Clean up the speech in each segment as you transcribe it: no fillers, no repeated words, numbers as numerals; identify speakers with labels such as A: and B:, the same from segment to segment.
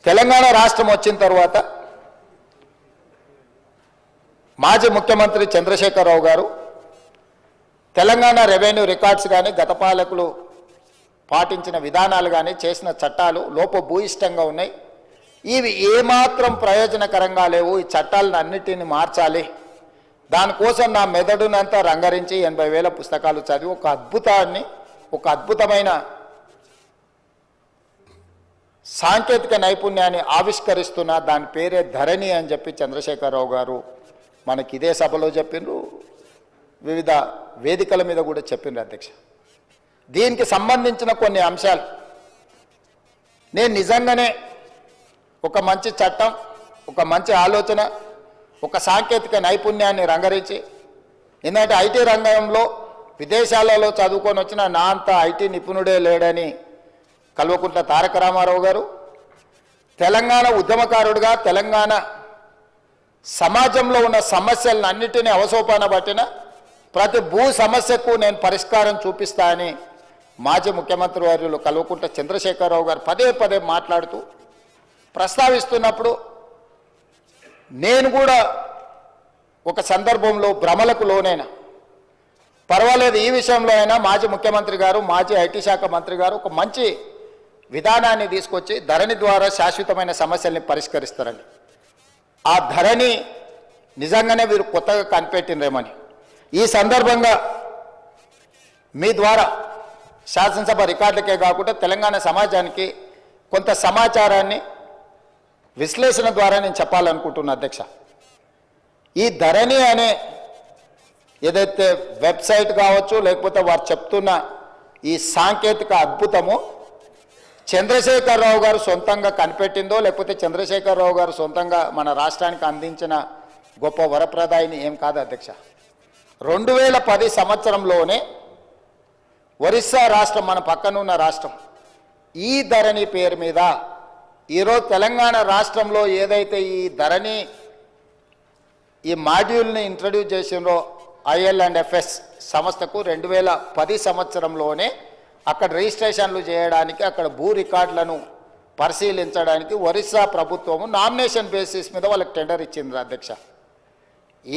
A: తెలంగాణ రాష్ట్రం వచ్చిన తర్వాత మాజీ ముఖ్యమంత్రి చంద్రశేఖరరావు గారు తెలంగాణ రెవెన్యూ రికార్డ్స్ కానీ గత పాలకులు పాటించిన విధానాలు కానీ చేసిన చట్టాలు లోపభూయిష్టంగా ఉన్నాయి. ఇవి ఏమాత్రం ప్రయోజనకరంగా లేవు. ఈ చట్టాలను అన్నిటిని మార్చాలి. దానికోసం నా మెదడునంతా రంగరించి 80,000 పుస్తకాలు చదివి ఒక అద్భుతమైన సాంకేతిక నైపుణ్యాన్ని ఆవిష్కరిస్తున్న దాని పేరే ధరణి అని చెప్పి చంద్రశేఖరరావు గారు మనకి ఇదే సభలో చెప్పిండ్రు, వివిధ వేదికల మీద కూడా చెప్పిండ్రు అధ్యక్ష. దీనికి సంబంధించిన కొన్ని అంశాలు నేను నిజంగానే ఒక మంచి చట్టం, ఒక మంచి ఆలోచన, ఒక సాంకేతిక నైపుణ్యాన్ని రంగరించి, ఎందుకంటే ఐటీ రంగంలో విదేశాలలో చదువుకొని వచ్చిన నా అంత ఐటీ నిపుణుడే లేడని కల్వకుంట్ల తారక రామారావు గారు, తెలంగాణ ఉద్యమకారుడిగా తెలంగాణ సమాజంలో ఉన్న సమస్యలను అన్నిటినీ అవసోపాన పట్టిన ప్రతి భూ సమస్యకు నేను పరిష్కారం చూపిస్తా అని మాజీ ముఖ్యమంత్రి వర్యులు కల్వకుంట్ల చంద్రశేఖరరావు గారు పదే పదే మాట్లాడుతూ ప్రస్తావిస్తున్నప్పుడు నేను కూడా ఒక సందర్భంలో భ్రమలకు లోనైనా, పర్వాలేదు ఈ విషయంలో అయినా మాజీ ముఖ్యమంత్రి గారు, మాజీ ఐటీ శాఖ మంత్రి గారు ఒక మంచి విధానాన్ని తీసుకొచ్చి ధరణి ద్వారా శాశ్వతమైన సమస్యల్ని పరిష్కరిస్తారని, ఆ ధరణి నిజంగానే వీరు కొత్తగా కనిపెట్టినరేమని ఈ సందర్భంగా మీ ద్వారా శాసనసభ రికార్డులకే కాకుండా తెలంగాణ సమాజానికి కొంత సమాచారాన్ని విశ్లేషణ ద్వారా నేను చెప్పాలనుకుంటున్నా అధ్యక్ష. ఈ ధరణి అనే ఏదైతే వెబ్సైట్ కావచ్చు, లేకపోతే వారు చెప్తున్న ఈ సాంకేతిక అద్భుతము చంద్రశేఖరరావు గారు సొంతంగా కనిపెట్టిందో, లేకపోతే చంద్రశేఖరరావు గారు సొంతంగా మన రాష్ట్రానికి అందించిన గొప్ప వరప్రదాయిని ఏం కాదు అధ్యక్ష. 2010 సంవత్సరంలోనే ఒరిస్సా రాష్ట్రం, మన పక్కనున్న రాష్ట్రం, ఈ ధరణి పేరు మీద ఈరోజు తెలంగాణ రాష్ట్రంలో ఏదైతే ఈ ధరణి ఈ మాడ్యూల్ని ఇంట్రడ్యూస్ చేసినో IL&FS సంస్థకు 2010 సంవత్సరంలోనే అక్కడ రిజిస్ట్రేషన్లు చేయడానికి, అక్కడ భూ రికార్డులను పరిశీలించడానికి ఒరిస్సా ప్రభుత్వము నామినేషన్ బేసిస్ మీద వాళ్ళకి టెండర్ ఇచ్చింది అధ్యక్ష.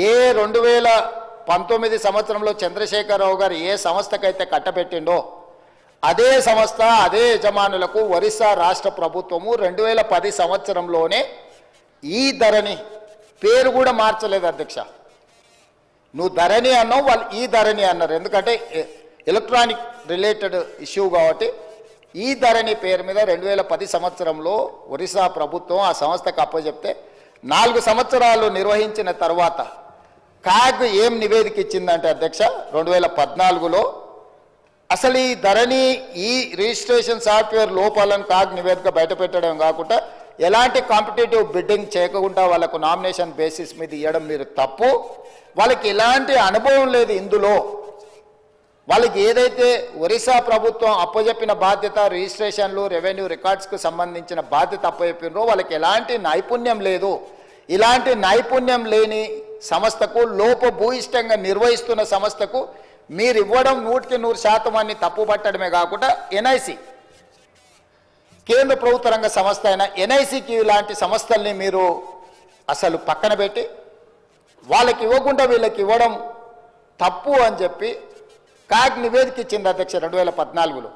A: ఏ 2019 సంవత్సరంలో చంద్రశేఖరరావు గారు ఏ సంస్థకైతే కట్టబెట్టిండో అదే సంస్థ, అదే యజమానులకు ఒరిస్సా రాష్ట్ర ప్రభుత్వము 2010 సంవత్సరంలోనే ఈ ధరణి పేరు కూడా మార్చలేదు అధ్యక్ష. నువ్వు ధరణి అన్నావు, వాళ్ళు ఈ ధరణి అన్నారు. ఎందుకంటే ఎలక్ట్రానిక్ రిలేటెడ్ ఇష్యూ కాబట్టి ఈ ధరణి పేరు మీద 2010 సంవత్సరంలో ఒరిస్సా ప్రభుత్వం ఆ సంస్థకు అప్పచెప్తే 4 సంవత్సరాలు నిర్వహించిన తర్వాత కాగ్ ఏం నివేదిక ఇచ్చిందంటే అధ్యక్ష, 2014లో అసలు ఈ ధరణి ఈ రిజిస్ట్రేషన్ సాఫ్ట్వేర్ లోపాలను కాగ్ నివేదిక బయటపెట్టడం కాకుండా ఎలాంటి కాంపిటేటివ్ బిడ్డింగ్ చేయకుండా వాళ్ళకు నామినేషన్ బేసిస్ మీద ఇవ్వడం మీరు తప్పు. వాళ్ళకి ఎలాంటి అనుభవం లేదు ఇందులో. వాళ్ళకి ఏదైతే ఒరిస్సా ప్రభుత్వం అప్పచెప్పిన బాధ్యత, రిజిస్ట్రేషన్లు, రెవెన్యూ రికార్డ్స్కు సంబంధించిన బాధ్యత అప్పచెప్పినరో వాళ్ళకి ఎలాంటి నైపుణ్యం లేదు. ఇలాంటి నైపుణ్యం లేని సంస్థకు, లోపభూయిష్టంగా నిర్వహిస్తున్న సంస్థకు మీరు ఇవ్వడం 100% అని తప్పుపట్టడమే కాకుండా NIC కేంద్ర ప్రభుత్వ రంగ సంస్థ అయిన NICకి ఇలాంటి సంస్థల్ని మీరు అసలు పక్కన పెట్టి వాళ్ళకి ఇవ్వకుండా వీళ్ళకి ఇవ్వడం తప్పు అని చెప్పి కాగ్ నివేదిక ఇచ్చింది అధ్యక్ష 2014లో.